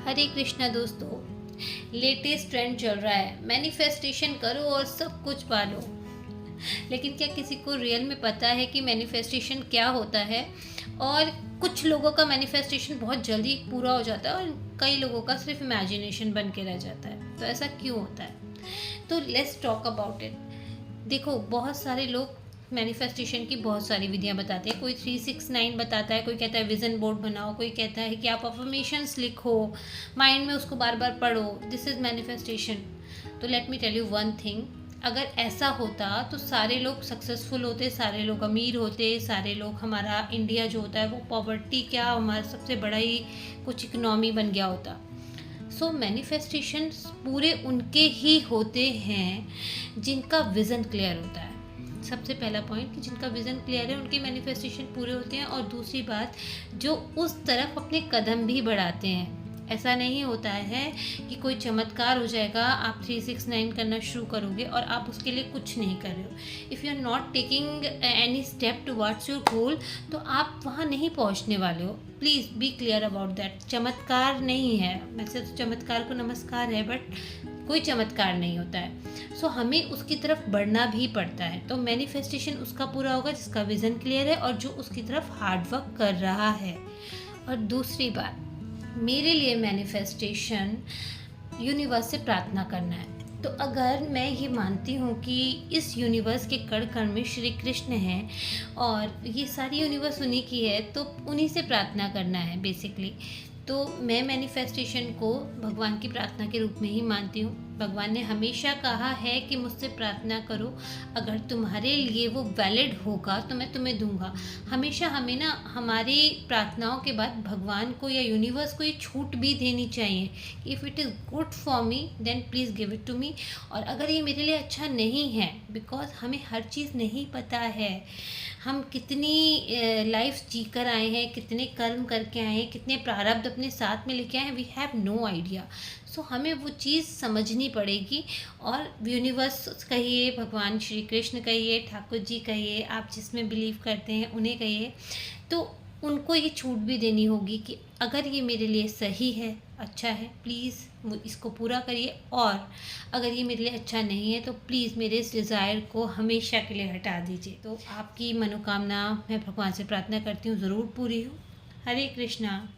हरे कृष्णा दोस्तों। Latest trend चल रहा है, मैनिफेस्टेशन करो और सब कुछ पालो। लेकिन क्या किसी को रियल में पता है कि मैनिफेस्टेशन क्या होता है? और कुछ लोगों का मैनिफेस्टेशन बहुत जल्दी पूरा हो जाता है और कई लोगों का सिर्फ इमेजिनेशन बन के रह जाता है। तो ऐसा क्यों होता है? तो लेट्स टॉक अबाउट इट। देखो, बहुत सारे लोग मैनिफेस्टेशन की बहुत सारी विधियां बताते हैं। कोई 369 बताता है, कोई कहता है विजन बोर्ड बनाओ, कोई कहता है कि आप अफर्मेशंस लिखो, माइंड में उसको बार बार पढ़ो, दिस इज़ मैनिफेस्टेशन। तो let me tell you one thing, अगर ऐसा होता तो सारे लोग सक्सेसफुल होते, सारे लोग अमीर होते, सारे लोग, हमारा इंडिया जो होता है वो पॉवर्टी क्या, हमारा सबसे बड़ा ही कुछ इकनॉमी बन गया होता। सो मैनिफेस्टेशन पूरे उनके ही होते हैं जिनका विज़न क्लियर होता है। सबसे पहला पॉइंट कि जिनका विज़न क्लियर है उनके मैनिफेस्टेशन पूरे होते हैं। और दूसरी बात, जो उस तरफ अपने कदम भी बढ़ाते हैं। ऐसा नहीं होता है कि कोई चमत्कार हो जाएगा, आप 369 करना शुरू करोगे और आप उसके लिए कुछ नहीं कर रहे हो। If you are not taking any step towards your goal, तो आप वहाँ नहीं पहुँचने वाले हो। Please be clear about that. चमत्कार नहीं है, वैसे तो चमत्कार को नमस्कार है, बट कोई चमत्कार नहीं होता है। सो हमें उसकी तरफ बढ़ना भी पड़ता है। तो मैनिफेस्टेशन उसका पूरा होगा जिसका विज़न क्लियर है और जो उसकी तरफ हार्ड वर्क कर रहा है। और दूसरी बात, मेरे लिए मैनिफेस्टेशन यूनिवर्स से प्रार्थना करना है। तो अगर मैं ये मानती हूँ कि इस यूनिवर्स के कण कण में श्री कृष्ण हैं और ये सारी यूनिवर्स उन्हीं की है, तो उन्हीं से प्रार्थना करना है बेसिकली। तो मैं मैनिफेस्टेशन को भगवान की प्रार्थना के रूप में ही मानती हूँ। भगवान ने हमेशा कहा है कि मुझसे प्रार्थना करो, अगर तुम्हारे लिए वो वैलिड होगा तो मैं तुम्हें दूंगा। हमेशा हमें ना हमारी प्रार्थनाओं के बाद भगवान को या यूनिवर्स को ये छूट भी देनी चाहिए कि if it is good for me then please give it to me. और अगर ये मेरे लिए अच्छा नहीं है, बिकॉज हमें हर चीज़ नहीं पता है, हम कितनी लाइफ जी कर आए हैं, कितने कर्म करके आए हैं, कितने प्रारब्ध अपने साथ में लेके आए हैं, वी हैव नो आइडिया। सो हमें वो चीज़ समझनी पड़ेगी। और यूनिवर्स कहिए, भगवान श्री कृष्ण कहिए, ठाकुर जी कहिए, आप जिसमें बिलीव करते हैं उन्हें कहिए, तो उनको ये छूट भी देनी होगी कि अगर ये मेरे लिए सही है, अच्छा है, प्लीज़ इसको पूरा करिए। और अगर ये मेरे लिए अच्छा नहीं है तो प्लीज़ मेरे इस डिज़ायर को हमेशा के लिए हटा दीजिए। तो आपकी मनोकामना मैं भगवान से प्रार्थना करती हूँ ज़रूर पूरी हो। हरे कृष्णा।